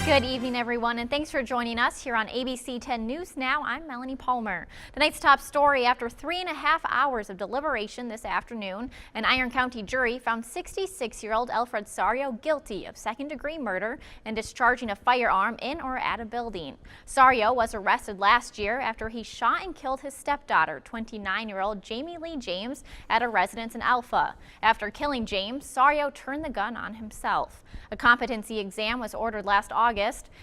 Good evening, everyone, and thanks for joining us here on ABC 10 News Now. I'm Melanie Palmer. Tonight's top story: after 3.5 hours of deliberation this afternoon, an Iron County jury found 66-year-old Alfred Sario guilty of second-degree murder and discharging a firearm in or at a building. Sario was arrested last year after he shot and killed his stepdaughter, 29-year-old Jamie Lee James, at a residence in Alpha. After killing James, Sario turned the gun on himself. A competency exam was ordered last August.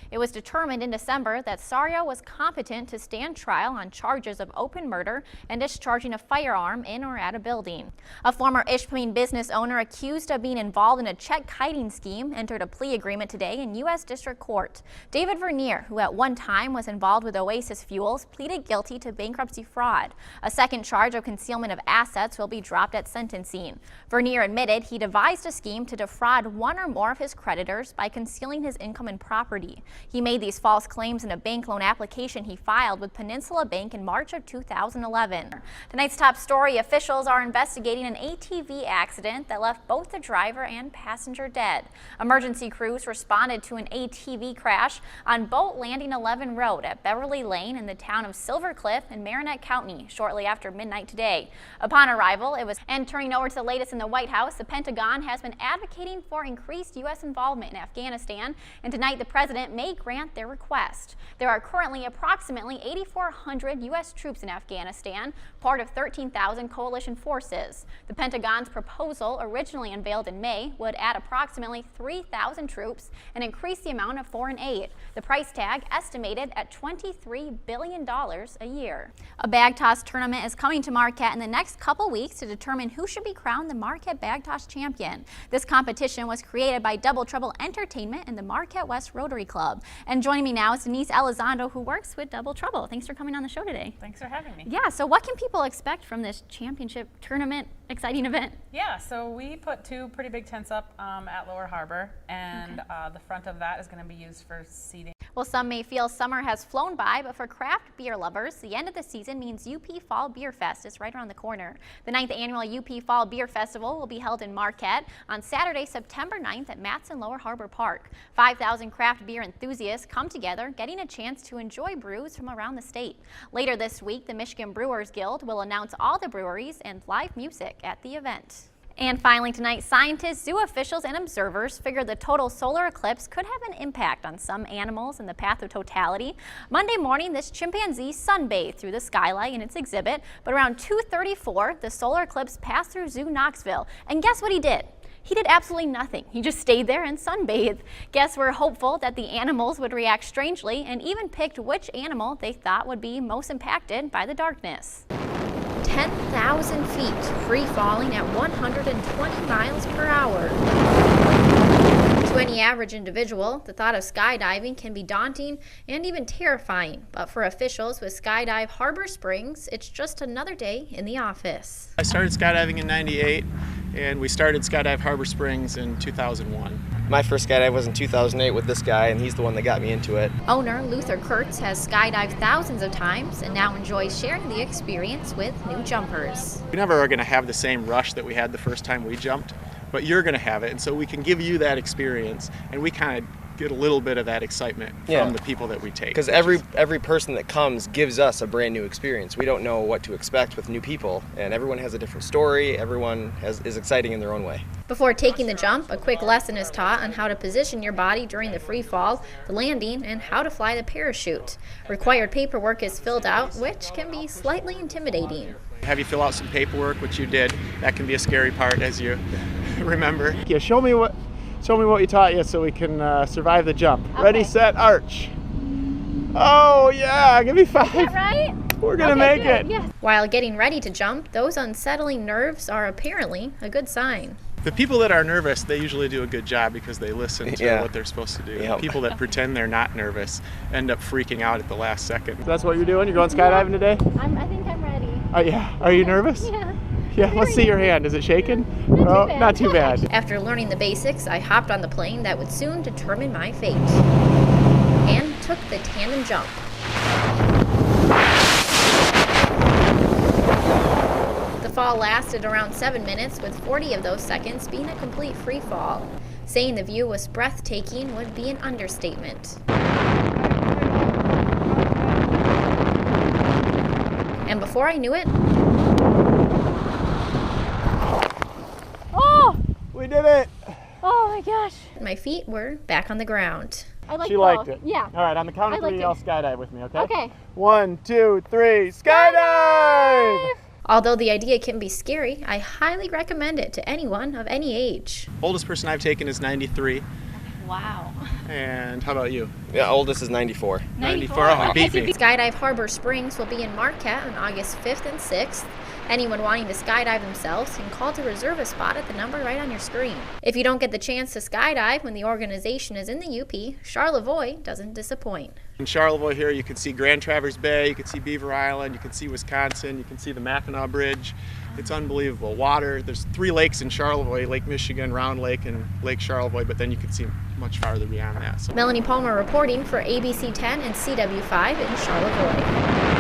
It was determined in December that Sario was competent to stand trial on charges of open murder and discharging a firearm in or at a building. A former Ishpeming business owner accused of being involved in a check kiting scheme entered a plea agreement today in U.S. District Court. David Vernier, who at one time was involved with Oasis Fuels, pleaded guilty to bankruptcy fraud. A second charge of concealment of assets will be dropped at sentencing. Vernier admitted he devised a scheme to defraud one or more of his creditors by concealing his income and property. He made these false claims in a bank loan application he filed with Peninsula Bank in March of 2011. Tonight's top story: officials are investigating an ATV accident that left both the driver and passenger dead. Emergency crews responded to an ATV crash on Boat Landing 11 Road at Beverly Lane in the town of Silver Cliff in Marinette County shortly after midnight today. Upon arrival, it was. And turning over to the latest in the White House, the Pentagon has been advocating for increased U.S. involvement in Afghanistan, and tonight the president may grant their request. There are currently approximately 8,400 U.S. troops in Afghanistan, part of 13,000 coalition forces. The Pentagon's proposal, originally unveiled in May, would add approximately 3,000 troops and increase the amount of foreign aid. The price tag estimated at $23 billion a year. A bag toss tournament is coming to Marquette in the next couple weeks to determine who should be crowned the Marquette Bag Toss champion. This competition was created by Double Trouble Entertainment and the Marquette West Rotary Club. And joining me now is Denise Elizondo, who works with Double Trouble. Thanks for coming on the show today. Thanks for having me. Yeah, so what can people expect from this championship tournament, exciting event? Yeah, so we put two pretty big tents up at Lower Harbor, and the front of that is going to be used for seating. Well, some may feel summer has flown by, but for craft beer lovers, the end of the season means UP Fall Beer Fest is right around the corner. The 9th annual UP Fall Beer Festival will be held in Marquette on Saturday, September 9th at Matson Lower Harbor Park. 5,000 craft beer enthusiasts come together, getting a chance to enjoy brews from around the state. Later this week, the Michigan Brewers Guild will announce all the breweries and live music at the event. And finally tonight, scientists, zoo officials, and observers figure the total solar eclipse could have an impact on some animals in the path of totality. Monday morning, this chimpanzee sunbathed through the skylight in its exhibit, but around 2:34, the solar eclipse passed through Zoo Knoxville. And guess what he did? He did absolutely nothing. He just stayed there and sunbathed. Guests were hopeful that the animals would react strangely and even picked which animal they thought would be most impacted by the darkness. 10,000 feet, free falling at 120 miles per hour. To any average individual, the thought of skydiving can be daunting and even terrifying. But for officials with Skydive Harbor Springs, it's just another day in the office. I started skydiving in '98, and we started Skydive Harbor Springs in 2001. My first skydive was in 2008 with this guy, and he's the one that got me into it. Owner Luther Kurtz has skydived thousands of times and now enjoys sharing the experience with new jumpers. We never are going to have the same rush that we had the first time we jumped, but you're going to have it, and so we can give you that experience, and we kind of get a little bit of that excitement from the people that we take. Because every person that comes gives us a brand new experience. We don't know what to expect with new people, and everyone has a different story. Everyone is exciting in their own way. Before taking the jump, a quick lesson is taught on how to position your body during the free fall, the landing, and how to fly the parachute. Required paperwork is filled out, which can be slightly intimidating. Have you fill out some paperwork, which you did. That can be a scary part, as you remember. Yeah, show me what you taught you so we can survive the jump. Okay. Ready, set, arch. Oh yeah, give me 5. Is that right? We're gonna make it. Yes. While getting ready to jump, those unsettling nerves are apparently a good sign. The people that are nervous, they usually do a good job because they listen to what they're supposed to do. Yep. People that pretend they're not nervous end up freaking out at the last second. So that's what you're doing? You're going skydiving today? I think I'm ready. Yeah. Are you nervous? Yeah. Yeah, let's see your hand. Is it shaking? Not too bad. After learning the basics, I hopped on the plane that would soon determine my fate and took the tandem jump. The fall lasted around 7 minutes, with 40 of those seconds being a complete free fall. Saying the view was breathtaking would be an understatement. And before I knew it, Oh! We did it! oh my gosh, my feet were back on the ground. I liked She liked it. Yeah. All right, on the count of I liked three, it. I'll skydive with me, okay? Okay. 1, 2, 3, skydive! Although the idea can be scary, I highly recommend it to anyone of any age. Oldest person I've taken is 93. Wow. And how about you? Yeah, oldest is 94. 94. Oh, you beat me. Skydive Harbor Springs will be in Marquette on August 5th and 6th. Anyone wanting to skydive themselves can call to reserve a spot at the number right on your screen. If you don't get the chance to skydive when the organization is in the UP, Charlevoix doesn't disappoint. In Charlevoix here, you can see Grand Traverse Bay, you can see Beaver Island, you can see Wisconsin, you can see the Mackinac Bridge. It's unbelievable. Water, there's 3 lakes in Charlevoix, Lake Michigan, Round Lake, and Lake Charlevoix, but then you can see much farther beyond that. So. Melanie Palmer reporting for ABC 10 and CW5 in Charlevoix.